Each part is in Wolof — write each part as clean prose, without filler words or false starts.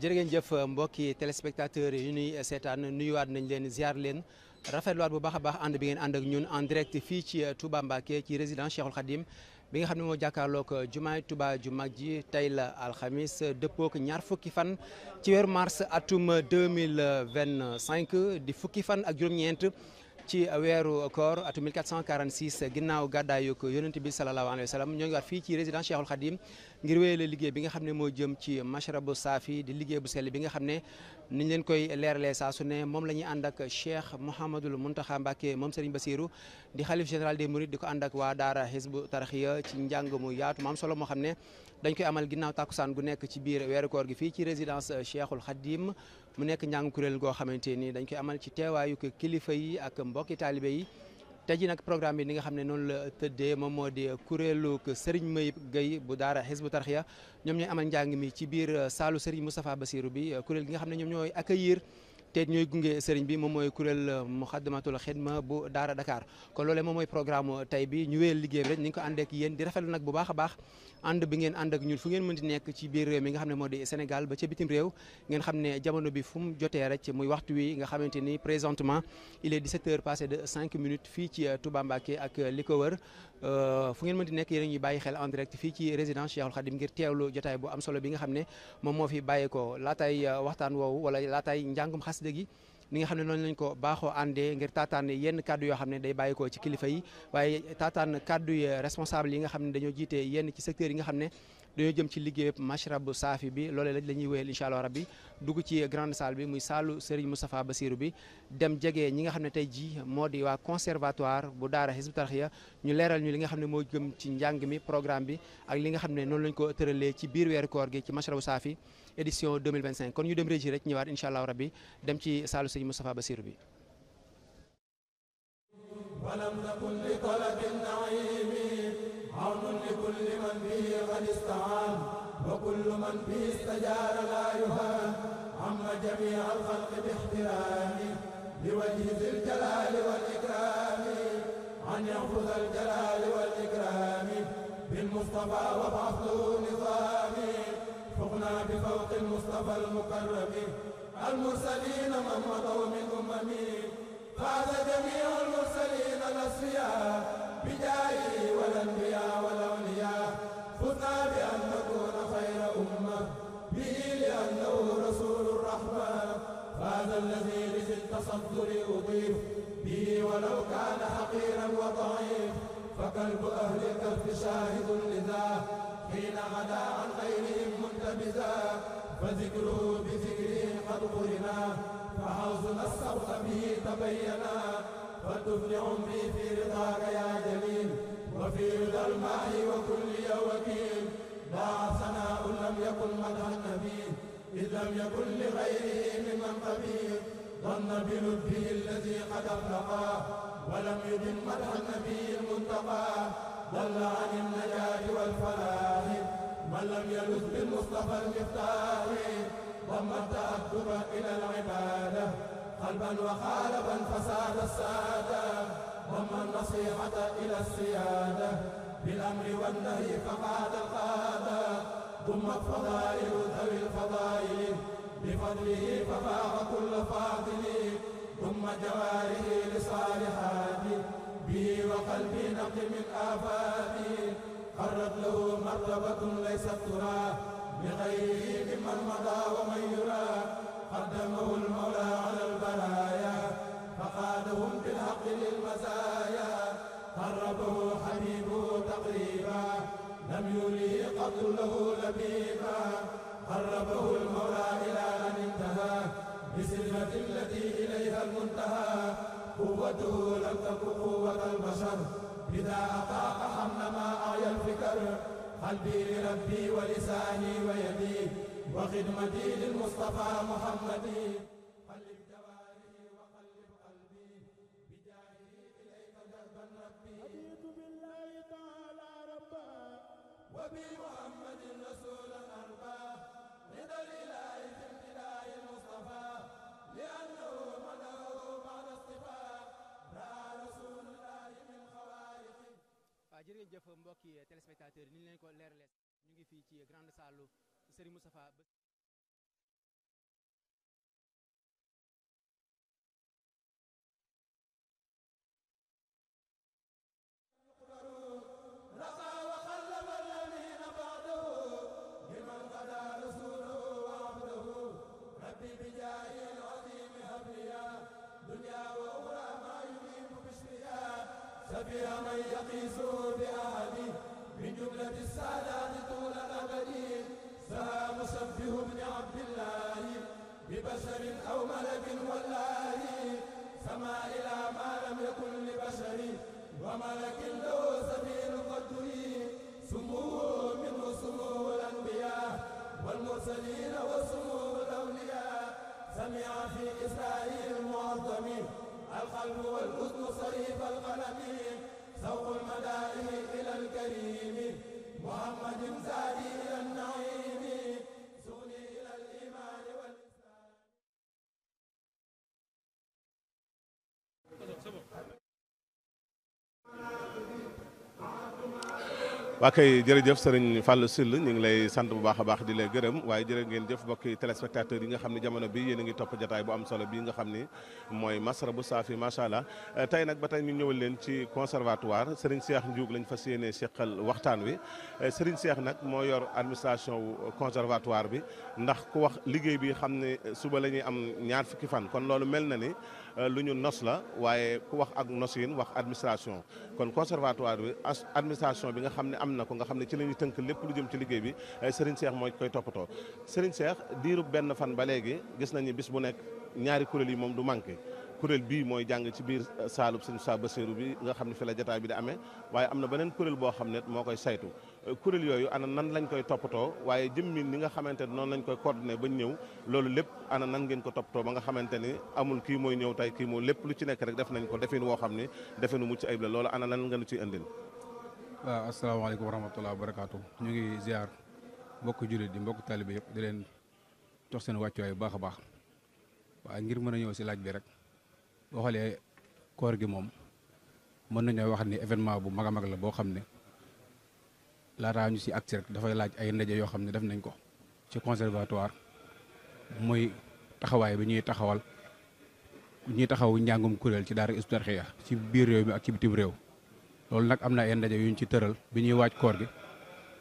jërë ngeen jëf mbokki téléspectateurs yi ñuy seetaan nuyuwaat nañ leen ziar leen rafetluwaat bu baax a baax ànd bi ngeen ànd ak ñun en direct fii ci Touba Mbacké ci résidence Cheikhoul Khadim bi nga xam ne moo jàkkaarloog jumaay Touba ju mag ji tey la alxamis dëppook ñaar fukki fan ci weeru mars atum 2025 di fukki fan ak juróom-ñeent ci weeru koor atum 1446 ginnaaw gàddaayu ko yonent bi salallaahu alayhi wa sallam ñoo ngi waat fii ci résidence Cheikhoul Khadim ngir wéyale liggéey bi nga xam ne moo jëm ci mashrabu saafi di liggéey bu sell bi nga xam ne niñ leen koy leeralee saa su ne moom la ñuy ànd ak Cheikh Mouhamadul Mountakha Mbacké moom Serigne Bassirou di xalif général des Mourides di ko ànd ak waa daara Hizbu Tarxiya ci njàng mu yaatu mu am solo moo xam ne dañ koy amal ginnaaw tàkkusaan gu nekk ci biir weeru koor gi fii ci résidence Cheikhoul Khadim mu nekk njàng kuréel goo xamante ni dañ koy amal ci teewaayu ko kilifa yi ak mbokki taalibe yi tey ji nag programme bi ni nga xam ne noonu la tëddee moom moo di kuréelu Serigne Mayib Gueye bu daara Hizbu Tarxiya ñoom ñooy amal njàng mi ci biir saalu Serigne Moustapha Bassirou bi kuréel gi nga xam ne ñoom ñooy accueillir te ñooy gunge Serigne bi moom mooy kuréel Muxaddamatul Xidma bu daara Dakar kon loolee moom mooy programme tey bi ñu wéyal liggéey bi rek ni nga ko ànd ak yéen di rafetlu nag bu baax a baax ànd bi ngeen ànd ak ñun fu ngeen mën di nekk ci biir réew mi nga xam ne moo di Sénégal ba ca bitim réew ngeen xam ne jamono bi fu mu jotee rek muy waxtu wi nga xamante ni présentement il est 17 heures passé de 5 minutes fii ci Touba Mbacké ak li ko wër fu ngeen mën di nekk yéen ñuy bàyyi xel en direct fii ci résidence Cheikhoul Khadim ngir teewlu jotaay bu am solo bi nga xam ne moom moo fi bàyyeekoo laataay waxtaan woowu wala laataay njàngum xasida gi ni nga xam ne noonu lañ ko baaxoo àndee ngir taataan yenn kàddu yoo xam ne day bàyyikoo ci kilifa yi waaye taataan kàddu yi responsable yi nga xam ne dañoo jiite yenn ci secteur yi nga xam ne dañoo jëm ci liggéey mashrabu saafi bi loolee la ñuy wéyal incha allah rabbi dugg ci grande salle bi muy saalu Serigne Moustapha Bassirou bi dem jege ñi nga xam ne tey ji moo di waa conservatoire bu daara Hizbu Tarxiya ñu leeral ñu li nga xam ne moo jëm ci njàng mi programme bi ak li nga xam ne noonu lañ ko tëralee ci biir weeru koor gi ci mashrabu saafi édition 2025 kon ñu dem régi rek ñëwaat incha allah rabbi dem ci saalu Serigne Moustapha Bassirou bi ولم تكن لطلب النعيم عون لكل من به قد استعان وكل من به استجار لا يهان عم جميع الخلق باحترام لوجه ذي الجلال والإكرام أن يأخذ الجلال والإكرام بالمصطفى وابعث له نظام فقنا بفوق المصطفى المكرم المرسلين من مضوا من فاز جميع المرسلين الأصفياء بجاهه والأنبياء والأولياء فزنا بأن نكون خير أمة به لأنه رسول الرحمة فاز الذي لذي التصدر أضيف به ولو كان حقيرا وضعيف فكلب أهل الكهف شاهد لذا حين غدا عن غيرهم منتبذا فذكره بذكره قد قرنا فحوزنا السبق به تبينا فلتفن عمري في رضاك يا جليل وفي رضا الماء وكل وكيل ضاع ثناء لم يكن مدح النبي إذ لم يكن لغيره ممن قبيل ظن بلطفه الذي قد أخلقا ولم يدن مدح النبي المنتقى ضل عن النجاة والفلاح من لم يلذ بالمصطفى المفتاح ضم التأدب إلى العبادة قلبا وقالبا فساد السادة ضم النصيحة إلى السيادة بالأمر والنهي فقاد القادة ضمت فضائل ذوي الفضائل بفضله ففاق كل فاضل ضم جواره لصالحات به وقلبي نقي من آفات قرت له مرتبة ليست ترى بغيره ممن مضى ومن يرى قدمه المولى على البرايا فقادهم بالحق للمزايا قربه حبيبه تقريبا لم يولي قط له لبيبا قربه المولى إلى أن انتهى بسلمة التي إليها المنتهى قوته لم تكن قوة البشر إذا أطاق حمل ما أعيا الفكر قلبي لربي ولساني ويدي وخدمتي للمصطفى محمد قلب جوارحي وقلب قلبي بجاهه إليك دربا ربي رضيت بالله تعالى ربا وبمحمد رسولا أربا رضا الإله في امتلاء المصطفى لأنه مدعو بعد اصطفاء رأى رسول الله من خوارقه. jërëjëf mbokki téléspectateurs yi ni ñu leen ko leeralee ñu ngi fii ci grande salle Serigne Moustapha سفيه من يقيس بأحد من جملة السادات طول الأبد سها مشبه بن عبد الله ببشر أو ملك والله سما إلى ما لم يكن لبشر وملك له سبيل قدره سموه منه سموه الأنبياء والمرسلين وسموه الأولياء سمع في إسرائيل المعظم القلب والأذن صريف القلم سوق المدائن إلى الكريم محمد زادي إلى النعيم سغني إلى الإيمان والإسلام. waa kay jërëjëf sëriñ Fallou Syll ñu ngi lay sant bu baax a baax di lay gërëm waaye jërë ngeen jëf mbokki téléspectateurs yi nga xam ne jamono bi yéen a ngi topp jataay bu am solo bii nga xam ni mooy Masrabou Safi macha allah tey nag ba tey ñu ñëwal leen ci conservatoire Serigne Cheikh Ndiouk lañ fas yéenee seqal waxtaan wi Serigne Cheikh nag moo yor administration wu conservatoire bi ndax ku wax liggéey bi xam ne suba la ñuy am ñaar fukki fan kon loolu mel na ni lu ñu nos la waaye ku wax ak nosin wax administration kon conservatoire bi administration bi nga xam ne am na ko nga xam ne ci la ñuy tënk lépp lu jëm ci liggéey bi Serigne Cheikh mooy koy toppatoo Serigne Cheikh diirub benn fan ba léegi gis nañu bis bu nekk ñaari kuréel yi moom du manqué kuréel bii mooy jàng ci biir saalub sëñ Moussa Bassirou bi nga xam ne fi la jotaay bi di amee waaye am na beneen kuréel boo xam ne moo koy saytu kuréel yooyu ana nan lañ koy toppatoo waaye jëmmi ni nga xamante ne noonu lañ koy coordonné bañ ñëw loolu lépp ana nan ngeen ko toppatoo ba nga xamante ni amul kii mooy ñëw tey kii mooy lépp lu ci nekk rek def nañ ko defin woo xam ni definu mucc ayib la loolu ana nan nga nu ciy indil. waaw asalaamaaleykum wa rahmatulah wa barakaatu ñu ngi ziar mbokk jullit di mbokk taalibe yëpp di leen jox seen wàccuwaay bu baax a baax waaye ngir mën a ñëw si laaj bi rek boo xoolee koor gi moom mën nañoo wax ni événement bu mag a mag la boo xam ne laataa ñu si agsi rek dafay laaj ay ndaje yoo xam ne def nañ ko ci conservatoire muy taxawaay bi ñuy taxaw njàngum kuréel ci daara Hizbut Tarqiyyah ci biir réew mi ak ci bitim réew. loolu nag am na ay ndaje yu ñu ci tëral bi ñuy waaj koor gi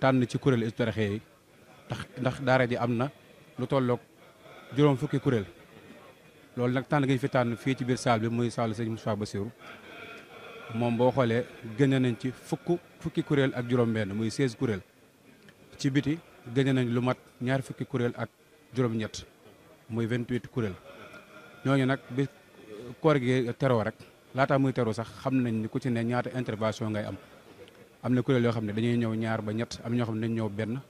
tànn ci kuréel Hizbut Tarqiyyah yi ndax daara ji am na lu tolloog juróom fukki kuréel loolu nag tànn gi ñu fi tànn fii ci biir salle bi muy salle sëñ Moussa Bassirou moom boo xoolee gënne nañ ci fukki kuréel ak juróom-benn muy 16 kuréel ci biti gënne nañ lu mat ñaar fukki kuréel ak juróom-ñett muy 28 kuréel ñooñu nag bi koor gi teroo rek. laataa muy teru sax xam nañ ni ku ci ne ñaata intervention ngay am na kuréel yoo xam ne dañuy ñëw ñaar ba ñett am ñoo xam ne dañuy ñëw benn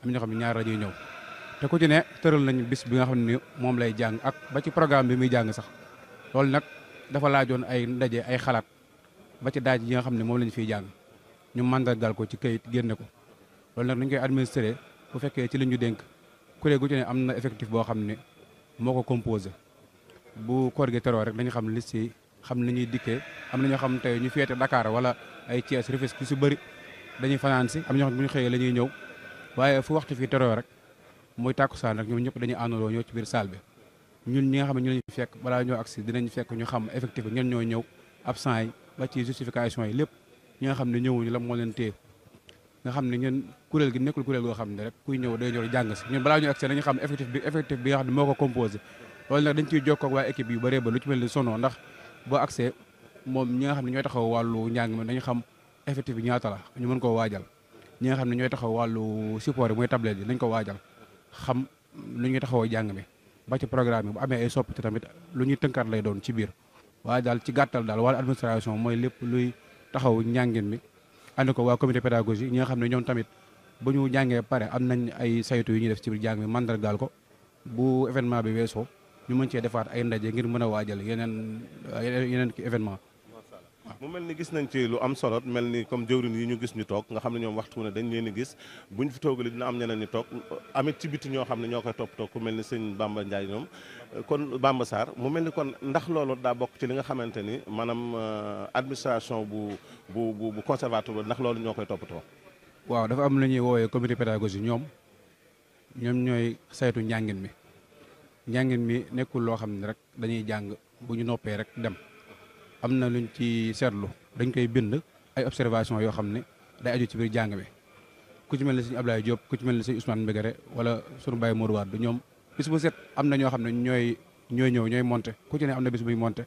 am ñoo xam ne ñaar la ñuy ñëw te ku ci ne tëral nañ bis bi nga xam ne moom lay jàng ak ba ci programme bi muy jàng sax loolu nag dafa laajoon ay ndaje ay xalaat ba ci daaj yi nga xam ne moom lañ fiy jàng ñu màndargal ko ci kayit génne ko loolu nag dañ koy administré bu fekkee ci li ñu dénk kuréel gu ci ne am na effectif boo xam ne moo ko composé bu koor gi teroo rek dañu xam liste yi xam ni ñuy dikkee am na ñoo xam tey ñu féete Dakar wala ay Thiès Rufisque su bëri dañuy fanaan si am na ñoo xam bu ñu xëyee la ñuy ñëw waaye fu waxtu fii teroo rek muy tàkkusaan rek ñoom ñëpp dañuy àndandoo ñëw ci biir salle bi ñun ñi nga xam ne ñu lañu fekk balaa ñoo agsi dinañ fekk ñu xam effectif bi ñen ñoo ñëw absent yi ba ci justification yi lépp ñi nga xam ne ñëwuñu la moo leen téye nga xam ne ñun kuréel gi nekkul kuréel goo xam ne rek kuy ñëw day ñëw jàng si ñun balaa ñoo agsi dañu xam effectif bi nga xam ne moo ko composé loolu nag dañ ciy jokkoo ak waa équipe yu bëree ba lu ci mel ni sono ndax boo accès moom ñi nga xam ne ñooy taxaw wàllu njàng mi dañu xam effectif bi ñaata la ñu mën koo waajal ñi nga xam ne ñooy taxaw wàllu support yi mooy tablette yi dañ ko waajal xam lu ñuy taxawoo jàng mi ba ci programme bi bu amee ay soppite tamit lu ñuy tënkaat lay doon ci biir waaye daal ci gàttal daal wàllu administration mooy lépp luy taxaw njàngin mi ànd ko waa comité pédagogie ñi nga xam ne ñoom tamit bu ñu jàngee pare am nañ ay saytu yu ñuy def ci biir jàng mi mandargaal ko bu événement bi weesoo ñu mën cee defaat ay ndaje ngir mën a waajal yeneen ki événement. mu mel ni gis nañ ci lu am solo mel ni comme jëwrin yi ñu gis ñu toog nga xam ne ñoom waxtu ne dañ leen di gis buñ fi toogalee dina am ñeneen ñu toog amit ci biti ñoo xam ne ñoo koy toppatoo ku mel ni sëñ Bamba Ndiaye ñoom kon Bamba Sarr mu mel ni kon ndax loolu daa bokk ci li nga xamante ni maanaam administration bu conservatoire ndax loolu ñoo koy toppatoo. waaw dafa am lu ñuy woowee comité pédagogie ñoom ñooy saytu njàngin mi. njàngin mi nekkul loo xam ne rek dañuy jàng bu ñu noppee rek dem am na luñ ci seetlu dañ koy bind ay observation yoo xam ne day aju ci biir jàng mi ku ci mel ne sëñ Ablaye Diop ku ci mel ne sëñ Ousmane Mbégéré wala sunu Baye Modou Wade ñoom bis bu set am na ñoo xam ne ñooy ñooy monté ku ci ne am na bis buy monté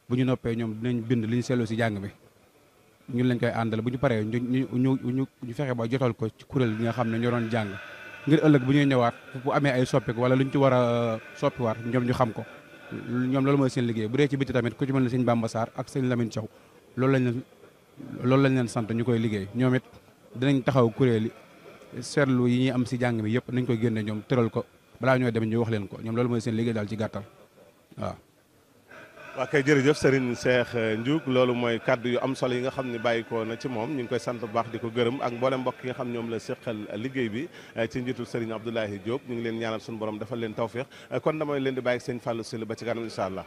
bu ñu noppee ñoom dinañ bind li ñu seetlu si jàng mi ñun lañ koy àndal bu ñu paree ñu fexe ba jotal ko ci kuréel gi nga xam ne ñoo doon jàng ngir ëllëg bu ñuy ñëwaat bu amee ay soppiku wala luñ ci war a soppiwaat ñoom ñu xam ko ñoom loolu mooy seen liggéey bu dee ci biti tamit ku ci mel ne sëñ Bamba Sarr ak sëñ Lamine Thiaw loolu lañ leen sant ñu koy liggéey ñoom it dinañ taxaw kuréel yi seetlu yi ñuy am si jàng bi yëpp nañ koy génne ñoom tëral ko balaa ñoo dem ñu wax leen ko ñoom loolu mooy seen liggéey daal ci gàttal waaw. waa kay jërëjëf Serigne Cheikh Ndiouk loolu mooy kaddu yu am solo yi nga xam ne bàyyi ko na ci moom ñu ngi koy sant bu baax di ko gërëm ak mboolem mbokk yi nga xam ñoom la seqal liggéey bi ci njiitul Serigne Abdoulaye Diop ñu ngi leen ñaanal suñu borom defal leen tawféex kon damay leen di bàyyi ak sëñ Fallou Syll ba ci kanam incha allah.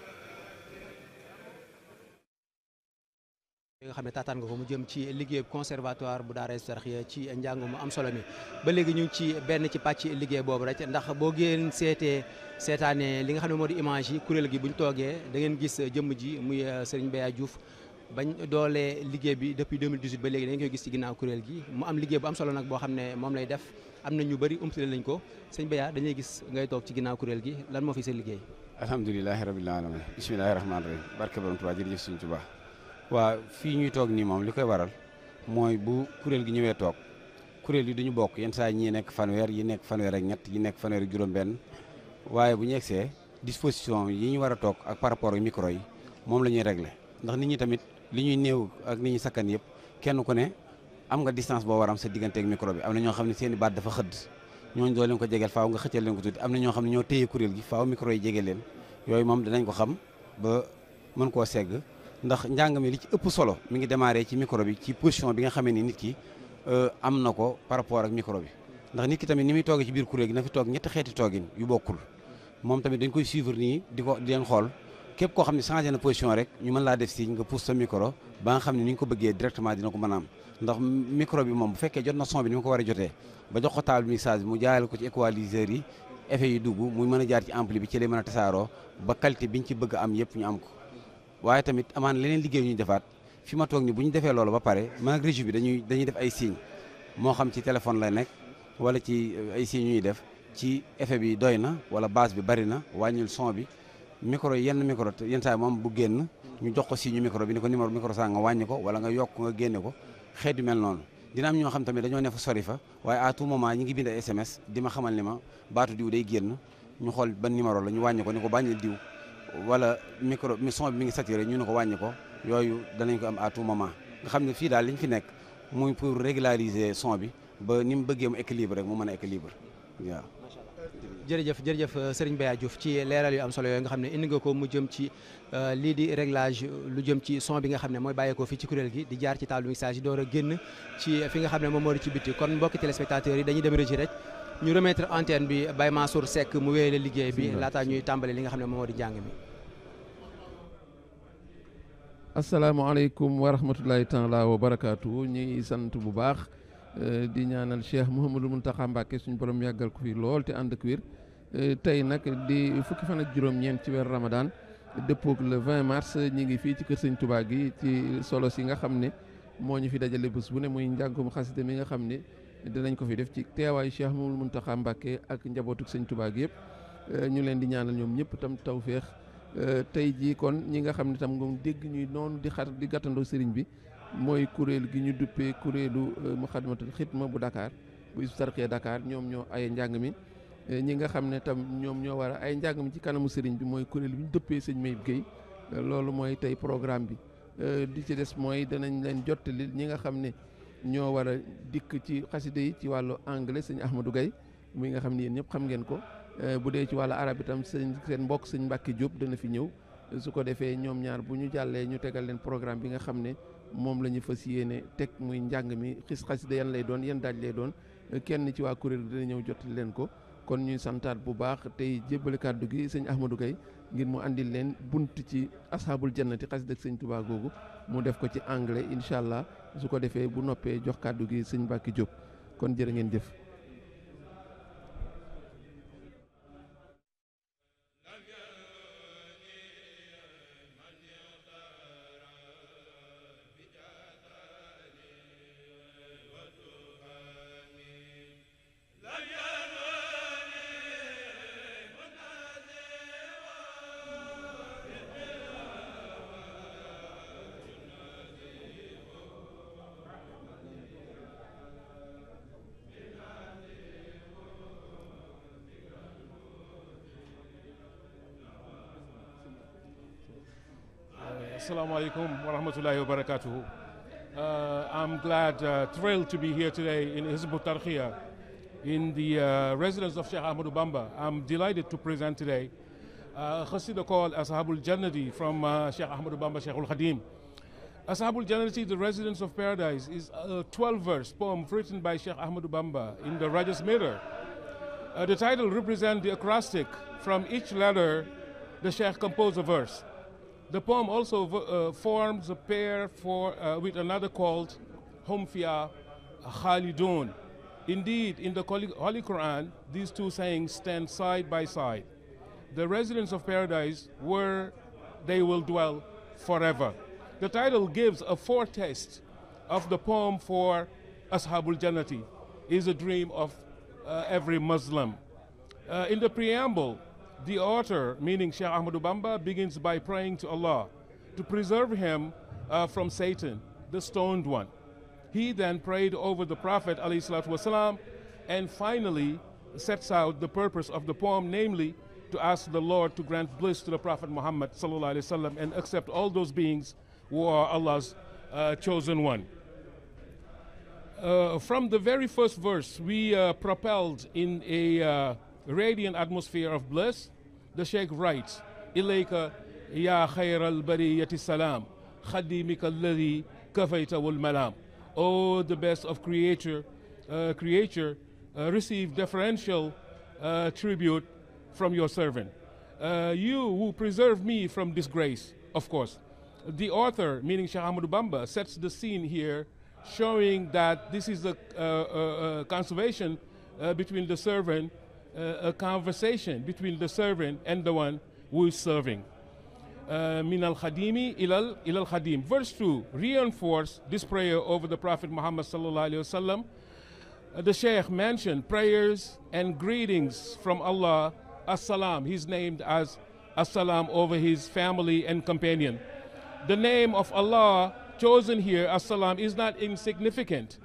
nga xam ne taataan nga ko mu jëm ci liggéey conservatoire bu Daara Hizbut Tarqiyyah ci njàng mu am solo mi ba léegi ñu ngi ci benn ci pàcc liggéey boobu rek ndax boo ngeen seetaanee li nga xam ne moo di image yi kuréel gi bu ñu toogee da ngeen gis jëmm ji muy Serigne Beya Diouf bañ doolee liggéey bi depuis 2018 ba léegi da ngeen koy gis ci ginnaaw kuréel gi mu am liggéey bu am solo nag boo xam ne moom lay def am na ñu bëri umpale lañ ko sëñ Beya dañuy gis ngay toog ci ginnaaw kuréel gi lan moo fi seen liggéey. alhamdulilahi rabbil alamin bismillahi rahmaani rahim barke borom Tuubaa jërëjëf Sëñ Tuubaa waa fii ñuy toog nii moom li koy waral mooy bu kuréel gi ñëwee toog kuréel yi duñu bokk yenn saa ñii nekk fanweer yi nekk fanweer ak ñett yi nekk fanweer ak juróom-benn waaye bu ñu egsee disposition yi ñu war a toog ak par rapport ak micro yi moom la ñuy réglé ndax nit ñi tamit li ñuy néew ak nit ñi sakkan yëpp kenn ku ne am nga distance boo war am sa diggante ak micro bi am na ñoo xam ne seen i baat dafa xëdd ñooñu doo leen ko jegeel faaw nga xëccal leen ko tuuti am na ñoo xam ne ñoo téye kuréel gi faaw micro yi jege leen yooyu moom dinañ ko xam ba mën koo segg ndax njàng mi li ci ëpp solo mi ngi démarré ci micro bi ci position bi nga xamee ni nit ki am na ko par rapport ak micro bi ndax nit ki tamit ni muy toogee ci biir kuréel gi na fi toog ñetti xeeti toogin yu bokkul moom tamit dañ koy suivre nii di leen xool képp koo xam ne changé na position rek ñu mën laa def signe nga pousse sa micro ba nga xam ne ni nga ko bëggee directement dina ko mën a am ndax micro bi moom bu fekkee jot na son bi ni ma ko war a jotee ba jox ko table mixage bi mu jaayal ko ci équaliseur yi effet yi dugg muy mën a jaar ci ampli bi ci lay mën a tasaaroo ba qualité biñ ci bëgg a am yëpp ñu am ko waaye tamit amaan leneen liggéey ñuy defaat fi ma toog ni bu ñu defee loolu ba pare man ak régie bi dañuy def ay signes moo xam ci téléphone lay nekk wala ci ay signes ñuy def ci effet bi doy na wala base bi bari na wàññil son bi micro yenn micro yenn saa moom bu génn ñu jox ko signe micro bi ni ko numéro micro saa nga wàññi ko wala nga yokk nga génne ko xeet yu mel noonu dina am ñoo xam tamit dañoo ne fa sori fa waaye à tout moment ñi ngi bind ay SMS di ma xamal ni ma baatu diw day génn ñu xool ban numéro la ñu wàññi ko ni ko bàññil diw wala micro son bi mi ngi saturé ñu ne ko wàññi ko yooyu danañ ko am à tout moment nga xam ne fii daal li ñu fi nekk muy pour régulariser son bi ba ni mu bëggee mu équilibre rek mu mën a équilibre waaw. jërëjëf Serigne Beya Diouf ci leeral yu am solo yooyu nga xam ne indi nga ko mu jëm ci lii di réglage lu jëm ci son bi nga xam ne mooy bàyyeekoo fii ci kuréel gi di jaar ci table mixage yi door a génn ci fi nga xam ne moom moo di ci bitti kon mbokki téléspectateurs yi dañuy dem régie rek ñu remettre antenne bi Baye Mansour Seck mu wéyale liggéey bi laataa ñuy tàmbale li nga xam ne moom moo di njàng mi. asalaamaaleykum wa rahmatulahi taala wa barakaatu ñuy sant bu baax di ñaanal Cheikh Mouhamadou Mountakha Mbacké suñu borom yàggal ko fi lool te ànd ak wér tey nag di fukki fan ak juróom-ñeent ci weer Ramadan dëppoog le 20 mars ñi ngi fii ci kër Sëñ Touba gi ci solo si nga xam ne moo ñu fi dajale bés bu ne muy njàngum xasida mi nga xam ne dinañ ko fi def ci teewaayu Cheikh Mouhamadou Mountakha Mbacké ak njabootuk Sëñ Touba gi yëpp ñu leen di ñaanal ñoom ñëpp tam tawféex tey jii kon ñi nga xam ne tam nga dégg ñuy noonu di gàttandoo sëriñ bi mooy kuréel gi ñu duppee kuréelu Muxaddamatul Xidma bu Dakar bu Hizbut Tarqiyyah Dakar ñoom ñoo ay njàng mi ñi nga xam ne tam ñoom ñoo war a ay njàng mi ci kanamu sëriñ bi mooy kuréel bi ñu duppee sëñ Mayib Guèye loolu mooy tey programme bi di ci des mooy danañ leen jottali ñi nga xam ne ñoo war a dikk ci xasida yi ci wàllu anglais sëñ Ahmadou Guèye muy nga xam ne yéen ñëpp xam ngeen ko bu dee ci wàllu arab itam seen mbokk sëñ Mbacke Diop dana fi ñëw su ko defee ñoom ñaar bu ñu jàllee ñu tegal leen programme bi nga xam ne moom la ñu fas yéene teg muy njàng mi xasida yan lay doon yan daaj lay doon kenn ci waa kuréel dina ñëw jottali leen ko kon ñuy santaat bu baax tey jébbale kàddu gi sëñ Ahmadou Guèye ngir mu andil leen bunt ci ashabul jannati xasida ak sëñ Touba googu mu def ko ci anglais incha allah su ko defee bu noppee jox kàddu gi sëñ Mbacke Diop kon jërë ngeen jëf. Assalamu alaikum wa rahmatullahi wa barakatuhu. I'm thrilled to be here today in Hizb ut-Tarqiyyah, in the residence of Sheikh Ahmadou Bamba. I'm delighted to present today a qasida called Ashabul Jannati from Sheikh Ahmadou Bamba, Sheikh al-Khadim. Ashabul Jannati, the residence of paradise, is a 12-verse poem written by Sheikh Ahmadou Bamba in the Rajas Mirror. The title represents the acrostic. From each letter, the Sheikh composed a verse. The poem also forms a pair with another called Hum Fiha Khalidun. Indeed, in the Holy Quran, these two sayings stand side by side. The residents of paradise, where they will dwell forever. The title gives a foretaste of the poem for Ashabul Jannati, is a dream of every Muslim. In the preamble, the author, meaning Sheikh Ahmadou Bamba, begins by praying to Allah to preserve him from Satan, the stoned one. He then prayed over the Prophet ﷺ, and finally sets out the purpose of the poem, namely to ask the Lord to grant bliss to the Prophet Muhammad ﷺ and accept all those beings who are Allah's chosen one. From the very first verse, we propelled in a radiant atmosphere of bliss. The Sheikh writes, Ilayka ya khayr al-bariyati salam, khadimika alladhi kafayta wal malam. O the best of creature, receive deferential tribute from your servant. You who preserve me from disgrace, of course. The author, meaning Sheikh Ahmadou Bamba, sets the scene here, showing that this is a conservation between the servant, a conversation between the servant and the one who is serving. Min al-Khadimi ilal Khadim. Verse 2 reinforce this prayer over the Prophet Muhammad sallallahu alaihi wasallam. The Shaykh mentioned prayers and greetings from Allah. As-Salam, he's named as As-Salam over his family and companion. The name of Allah chosen here, As-Salam, is not insignificant.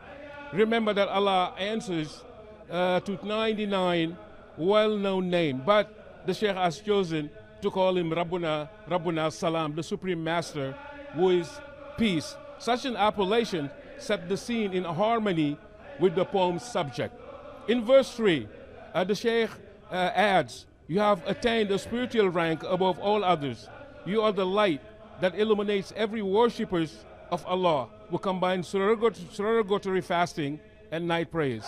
Remember that Allah answers to 99 well-known names, but the Shaykh has chosen to call him Rabbuna Salam, the Supreme Master, who is peace. Such an appellation set the scene in harmony with the poem's subject. In verse 3, the Shaykh adds, you have attained a spiritual rank above all others. You are the light that illuminates every worshipper of Allah, who combines surrogatory fasting and night prayers.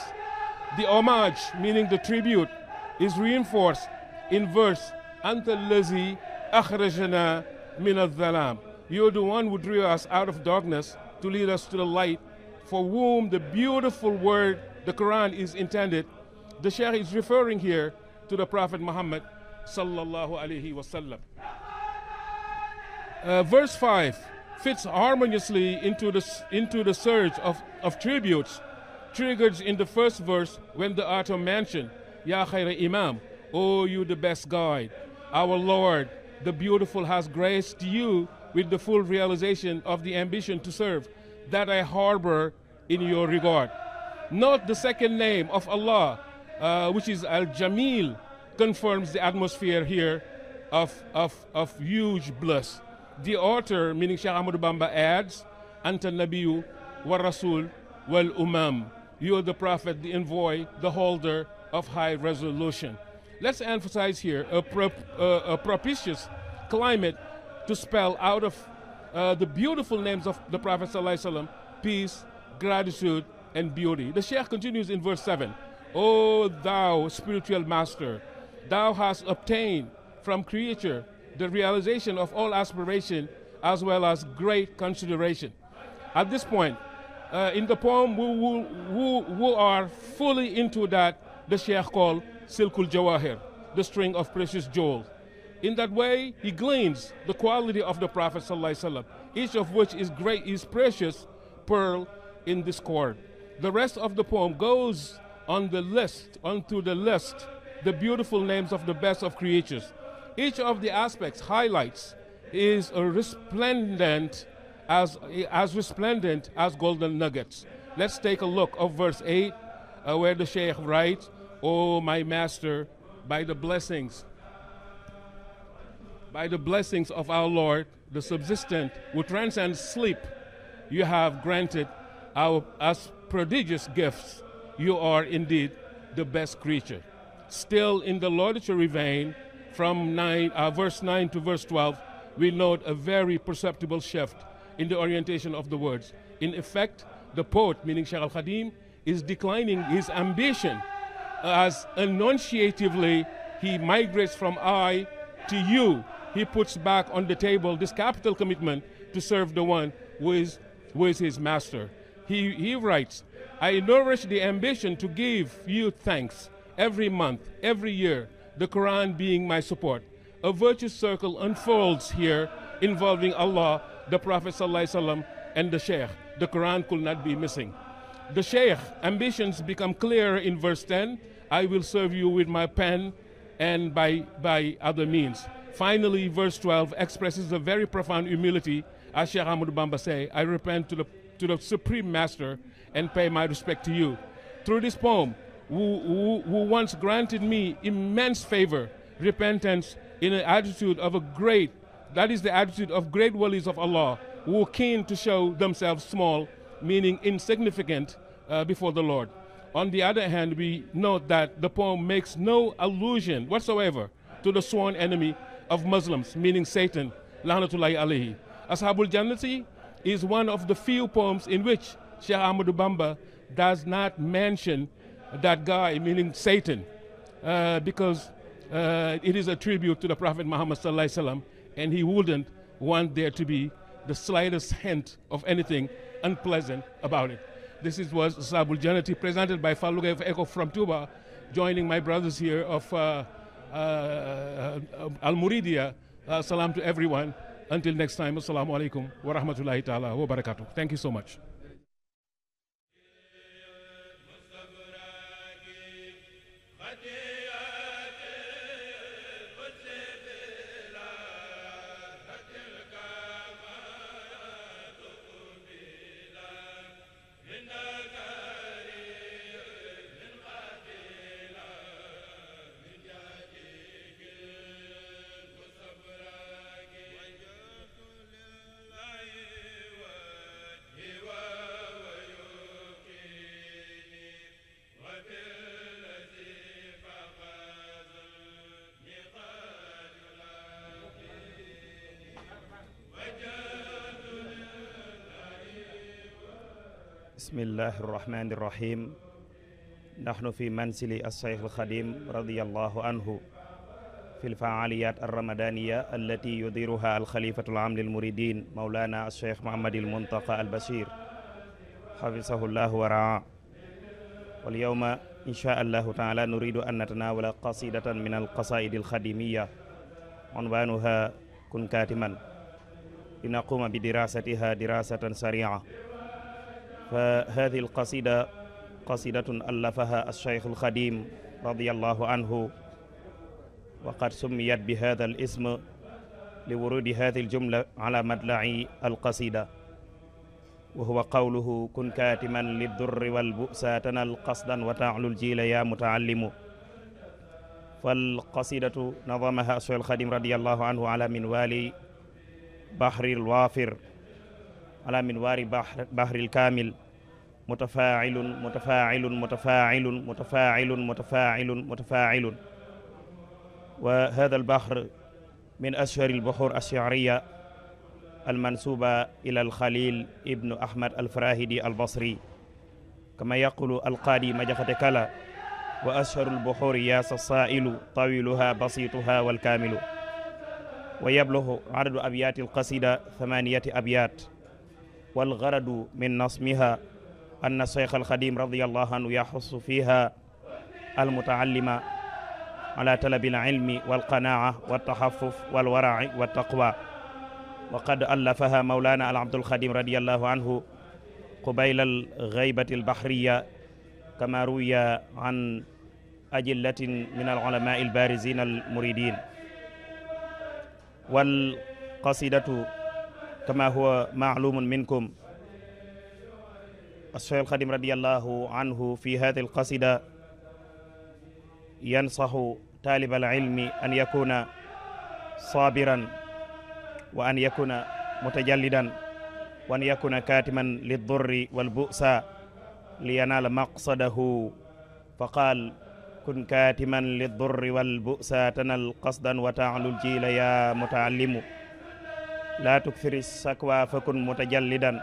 The homage, meaning the tribute, is reinforced in verse Anta allazi akhrajana min al-dhalam. You are the one who drew us out of darkness to lead us to the light, for whom the beautiful word, the Quran, is intended. The Shaykh is referring here to the Prophet Muhammad sallallahu alaihi wasallam. Verse 5 fits harmoniously into the surge of tributes triggered in the first verse when the author mentioned, Ya Khayra Imam, O you the best guide, our Lord, the beautiful has graced you with the full realization of the ambition to serve that I harbor in your regard. Note the second name of Allah, which is Al-Jamil, confirms the atmosphere here of huge bliss. The author, meaning Sheikh Ahmadou Bamba, adds, Anta Nabiyu wa Rasul wal Umam. You are the Prophet, the envoy, the holder of high resolution. Let's emphasize here a propitious climate to spell out of the beautiful names of the Prophet ﷺ, peace, gratitude, and beauty. The Shaykh continues in verse 7. O thou spiritual master, thou hast obtained from creature the realization of all aspiration as well as great consideration. At this point, in the poem, who are fully into that, the Shaykh called Silkul Jawahir, the string of precious jewels. In that way, he gleans the quality of the Prophet ﷺ, each of which is precious pearl in this chord. The rest of the poem goes onto the list, the beautiful names of the best of creatures. Each of the aspects highlights is resplendent as golden nuggets. Let's take a look of verse 8, where the Shaykh writes, O my master, by the blessings of our Lord, the subsistent, who transcends sleep, you have granted us prodigious gifts. You are indeed the best creature. Still in the laudatory vein, from verse 9 to verse 12, we note a very perceptible shift in the orientation of the words. In effect, the poet, meaning Shaykh al-Khadim, is declining his ambition as enunciatively he migrates from I to you. He puts back on the table this capital commitment to serve the one who is his master. He writes, I nourish the ambition to give you thanks every month, every year, the Quran being my support. A virtuous circle unfolds here involving Allah, the Prophet ﷺ, and the Shaykh. The Quran could not be missing. The Shaykh ambitions become clearer in verse 10. I will serve you with my pen and by other means. Finally, verse 12 expresses a very profound humility. As Shaykh Ahmadu Bamba say, I repent to the Supreme Master and pay my respect to you. Through this poem, who once granted me immense favor, repentance in an attitude of that is the attitude of great walis of Allah, who are keen to show themselves small, meaning insignificant before the Lord. On the other hand, we note that the poem makes no allusion whatsoever to the sworn enemy of Muslims, meaning Satan, Lahnatullahi alayhi. Ashabul Jannati is one of the few poems in which Shaykh Ahmadu Bamba does not mention that guy, meaning Satan, because it is a tribute to the Prophet Muhammad sallallahu alaihi wasallam, and he wouldn't want there to be the slightest hint of anything unpleasant about it. This was Ashabul Jannati, presented by Faluga Echo from Tuba, joining my brothers here of Al-Muridiya. Salam to everyone. Until next time, assalamu alaikum wa rahmatullahi ta'ala wa barakatuh. Thank you so much. بسم الله الرحمن الرحيم. نحن في منزل الشيخ الخديم رضي الله عنه في الفعاليات الرمضانية التي يديرها الخليفة العام للمريدين مولانا الشيخ محمد المنتقى البشير حفظه الله ورعاه. واليوم إن شاء الله تعالى نريد أن نتناول قصيدة من القصائد الخديمية عنوانها كن كاتما، لنقوم بدراستها دراسة سريعة. فهذه القصيدة قصيدة ألفها الشيخ الخديم رضي الله عنه، وقد سميت بهذا الاسم لورود هذه الجملة على مطلع القصيدة، وهو قوله كن كاتما للضر والبؤس تنل قصدا وتعلو الجيل يا متعلم. فالقصيدة نظمها الشيخ الخديم رضي الله عنه على منوال بحر الوافر، على منوار بحر الكامل، متفاعل متفاعل متفاعل متفاعل متفاعل متفاعل. وهذا البحر من أشهر البحور الشعرية المنسوبة إلى الخليل ابن أحمد الفراهيدي البصري، كما يقول القاضي مجخة كلا وأشهر البحور ياس الصائل طويلها بسيطها والكامل. ويبلغ عدد أبيات القصيدة 8 أبيات. والغرض من نظمها أن الشيخ الخديم رضي الله عنه يحث فيها المتعلم على طلب العلم والقناعة والتحفف والورع والتقوى. وقد ألفها مولانا العبد الخديم رضي الله عنه قبيل الغيبة البحرية، كما روي عن أجلة من العلماء البارزين المريدين. والقصيدة كما هو معلوم منكم، الشيخ الخديم رضي الله عنه في هذه القصيدة ينصح طالب العلم أن يكون صابرا wa an yakuna mutajallidan wa an yakuna katiman lidurri walbu'sa liyanaala maqsadahu fa qaal kun katiman lidurri walbu'sa tanal qasdan wa ta'lul jiila ya muta'allimu la tukthiri sakwa fakun mutajallidan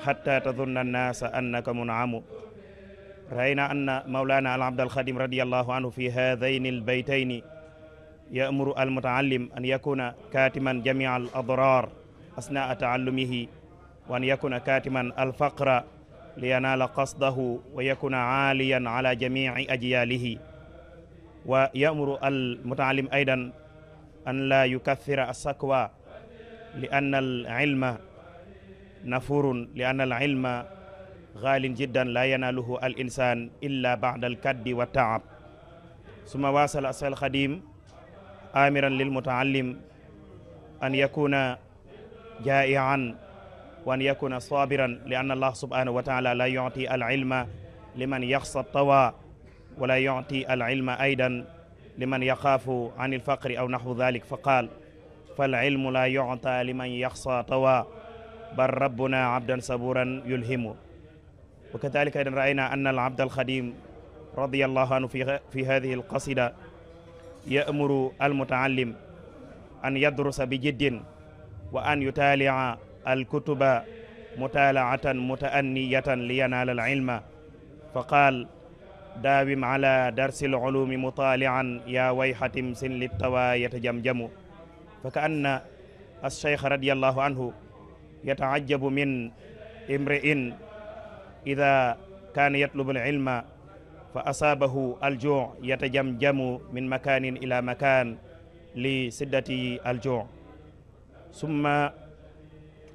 hatta tadhunna an-nasa annaka mun'amu رأينا أن مولانا العبد الخادم رضي الله عنه في هذين البيتين يأمر المتعلم أن يكون كاتما جميع الأضرار أثناء تعلمه وأن يكون كاتما الفقر لينال قصده ويكون عاليا على جميع أجياله ويأمر المتعلم أيضا أن لا يكثر السكوى لأن العلم نفور لأن العلم غال جدا لا يناله الإنسان إلا بعد الكد والتعب ثم واصل السيد الخديم آمرا للمتعلم أن يكون جائعا وأن يكون صابرا لأن الله سبحانه وتعالى لا يعطي العلم لمن يخشى الطوى ولا يعطي العلم أيضا لمن يخاف عن الفقر أو نحو ذلك فقال فالعلم لا يعطى لمن يخشى طوى بل ربنا عبدا صبورا يلهمه وكذلك أيضا رأينا أن العبد الخديم رضي الله عنه في هذه القصيدة يأمر المتعلم أن يدرس بجد وأن يتالع الكتب متالعة متأنية لينال العلم فقال داوم على درس العلوم مطالعا يا ويح تمس للتوى يتجمجم فكأن الشيخ رضي الله عنه يتعجب من امرئ إذا كان يطلب العلم فأصابه الجوع يتجمجم من مكان إلى مكان لسدة الجوع ثم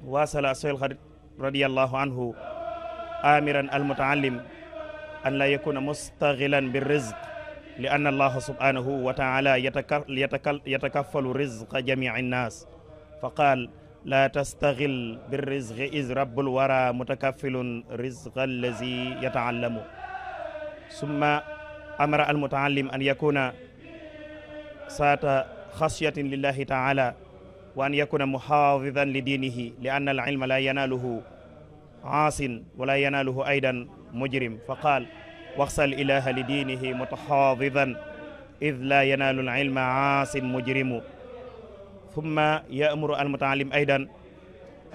واصل الشيخ رضي الله عنه آمرا المتعلم أن لا يكون مستغلا بالرزق لأن الله سبحانه وتعالى يتكفل رزق جميع الناس فقال لا تستغل بالرزق إذ رب الورى متكفل رزق الذي يتعلم ثم أمر المتعلم أن يكون سات خشية لله تعالى وأن يكون محافظا لدينه لأن العلم لا يناله عاص ولا يناله أيضا مجرم فقال واخشى الإله لدينه متحافظا إذ لا ينال العلم عاص مجرم ثم يأمر المتعلم أيضا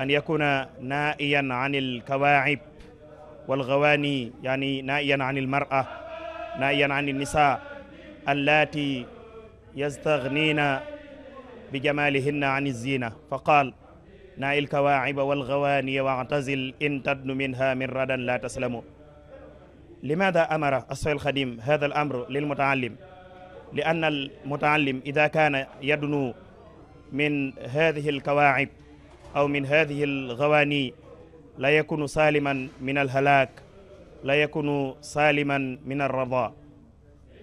أن يكون نائيا عن الكواعب والغواني يعني نائيا عن المرأة نائيا عن النساء اللاتي يستغنين بجمالهن عن الزينة فقال نائي الكواعب والغواني واعتزل إن تدن منها من ردا لا تسلم لماذا أمر الشيخ الخديم هذا الأمر للمتعلم لأن المتعلم إذا كان يدنو من هذه الكواعب أو من هذه الغواني لا يكون سالما من الهلاك لا يكون سالما من الرضا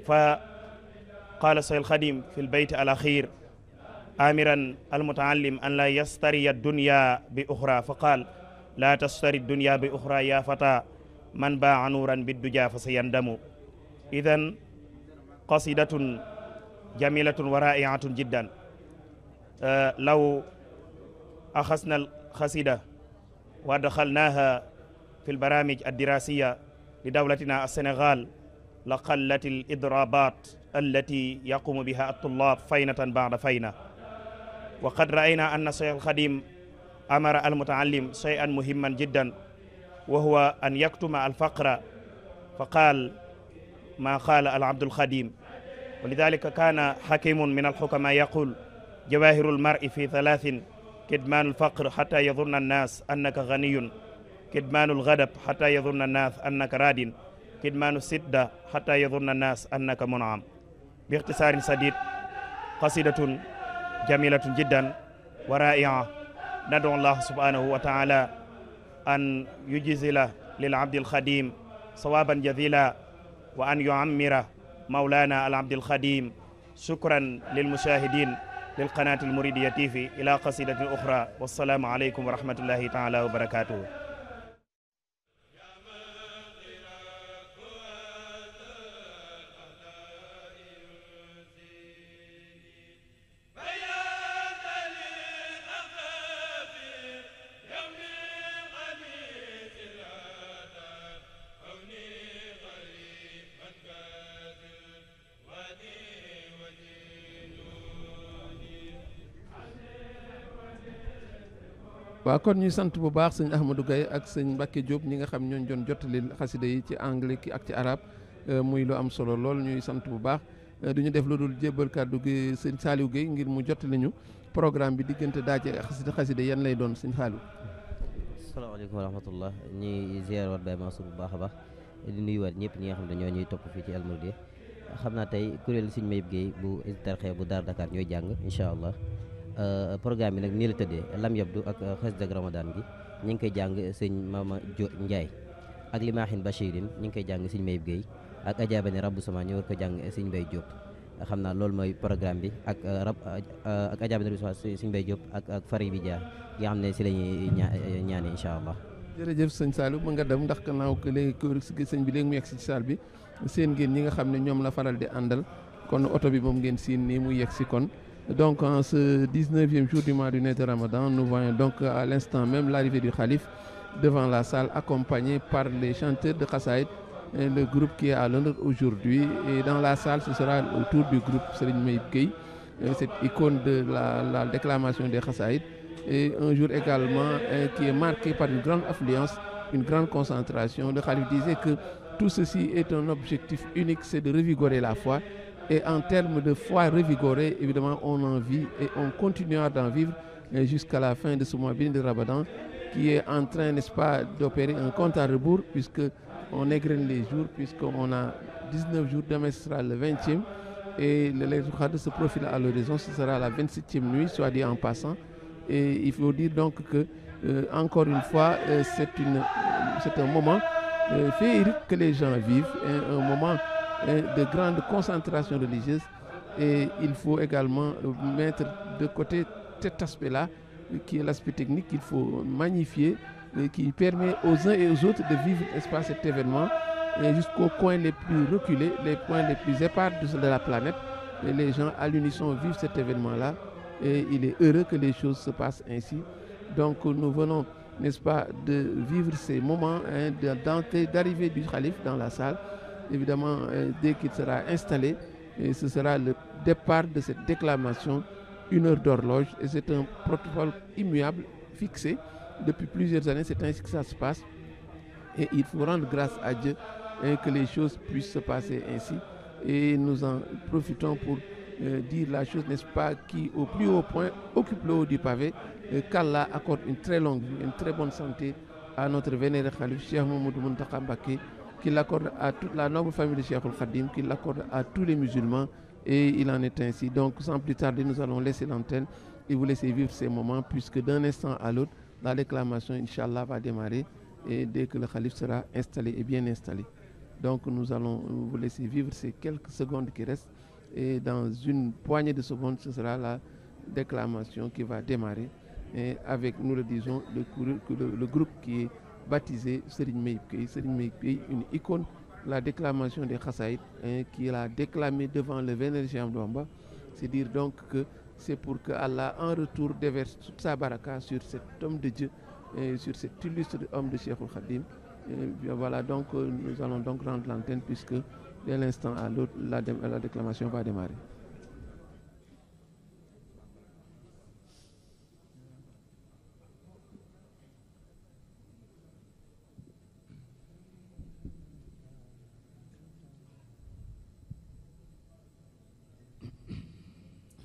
فقال الشيخ الخديم في البيت الأخير آمرا المتعلم أن لا يشتري الدنيا بأخرى فقال لا تشتري الدنيا بأخرى يا فتى من باع نورا بالدجى فسيندم إذن قصيدة جميلة ورائعة جدا لو أخذنا القصيدة ودخلناها في البرامج الدراسية لدولتنا السنغال لقلت الإضرابات التي يقوم بها الطلاب فينة بعد فينة وقد رأينا أن الشيخ الخديم أمر المتعلم شيئا مهما جدا وهو أن يكتم الفقر فقال ما قال العبد الخديم ولذلك كان حكيم من الحكماء يقول جواهر المرء في ثلاث كدمان الفقر حتى يظن الناس أنك غني كدمان الغضب حتى يظن الناس أنك راد كدمان السدة حتى يظن الناس أنك منعم باختصار شديد قصيدة جميلة جدا ورائعة ندعو الله سبحانه وتعالى أن يجزل للعبد الخديم صوابا جزيلا وأن يعمر مولانا العبد الخديم شكرا للمشاهدين للقناة المريدية تيفي إلى قصيدة أخرى والسلام عليكم ورحمة الله تعالى وبركاته waaw kon ñuy sant bu baax sëñ Ahmadou Gaye ak sëñ Mbacke Diop ñi nga xam ñooñu doon jottali xasida yi ci anglais ki ak ci arabe muy lu am solo lool ñuy sant bu baax du ñu def lu dul jébbal kàddu gi sëñ Saliou Guèye ngir mu jottali ñu programme bi diggante daaje xasida yan lay doon sëñ Saliou. asalaamaaleykum wa rahmatullah ñuy ziar waat Baye Mansour bu baax a baax di nuyuwaat ñëpp ñi nga xam ne ñoo ñuy topp fii ci Al Mouridiyyah xam naa tey kuréel sëñ Mayib Guèye bu Hizbut Tarqiyyah bu Daar Dakar ñooy jàng incha allah programme bi nag nii la tëddee lam yabdu ak xasida ak Ramadan gi ñi ngi koy jàng sëñ Mama Ndiaye ak Limaahin Bachirin ñi ngi koy jàng sëñ Mayib Guèye ak ajaabani rabbu sama ñu war ko jàng sëñ Mbaye Diop xam naa loolu mooy programme bi ak ak ajaabani rabbu sama sëñ Mbaye Diop ak fari bi jaar yi nga xam ne si la ñuy ñaane incha allah. jërëjëf sëñ Saliou mën nga dem ndax gannaaw que léegi sëñ bi léegi mu yegg si salle bi seen ngeen ñi nga xam ne ñoom la faral di àndal kon oto bi moom ngeen siin nii mu yegg si kon. Donc en ce 19e jour du mois du de Ramadan, nous voyons donc à l'instant même l'arrivée du Khalif devant la salle accompagné par les chanteurs de Khassaïd, le groupe qui est à l'honneur aujourd'hui. Et dans la salle, ce sera autour du groupe Serigne Mayib Guèye, cette icône de la déclamation des Khassaïd. Et un jour également qui est marqué par une grande affluence, une grande concentration. Le Khalif disait que tout ceci est un objectif unique, c'est de revigorer la foi. Et en termes de foi revigorée, évidemment, on en vit et on continuera d'en vivre jusqu'à la fin de ce mois béni de Ramadan, qui est en train, n'est-ce pas, d'opérer un compte à rebours, puisqu'on égrène les jours, puisqu'on a 19 jours, demain ce sera le 20e, et le Laylatul Qadr se profile à l'horizon, ce sera la 27e nuit, soit dit en passant. Et il faut dire donc que, encore une fois, c'est un moment féerique que les gens vivent, un moment de grande concentration religieuse, et il faut également mettre de côté cet aspect-là qui est l'aspect technique qu'il faut magnifier, qui permet aux uns et aux autres de vivre cet événement jusqu'aux coins les plus reculés, les points les plus épars de la planète, et les gens à l'unisson vivent cet événement-là, et il est heureux que les choses se passent ainsi. Donc nous venons, n'est-ce pas, de vivre ces moments d'arrivée du Khalif dans la salle. Évidemment, dès qu'il sera installé, et ce sera le départ de cette déclamation, 1 heure d'horloge, et c'est un protocole immuable, fixé depuis plusieurs années, c'est ainsi que ça se passe, et il faut rendre grâce à Dieu que les choses puissent se passer ainsi, et nous en profitons pour dire la chose, n'est-ce pas, qui au plus haut point occupe le haut du pavé, qu'Allah accorde une très longue vie, une très bonne santé à notre vénéré Khalif, Cheikh Mouhamadou Mountakha Mbacké, qu'il l'accorde à toute la noble famille de Cheikhoul Khadim, qu'il l'accorde à tous les musulmans, et il en est ainsi. Donc sans plus tarder, nous allons laisser l'antenne et vous laisser vivre ces moments, puisque d'un instant à l'autre, la déclamation, Inch'Allah, va démarrer, et dès que le Khalif sera installé et bien installé. Donc nous allons vous laisser vivre ces quelques secondes qui restent, et dans une poignée de secondes, ce sera la déclamation qui va démarrer, et avec, nous le disons, le groupe qui est baptisé Serigne Mayib Guèye. Serigne Mayib Guèye, une icône, la déclamation des Khassaïd, qui l'a déclamé devant le vénéré Cheikh Ahmadou Bamba. C'est dire donc que c'est pour que Allah en retour déverse toute sa baraka sur cet homme de Dieu, et sur cet illustre homme de Cheikhoul Khadim. Voilà, donc nous allons donc rendre l'antenne, puisque dès l'instant à l'autre, la déclamation va démarrer.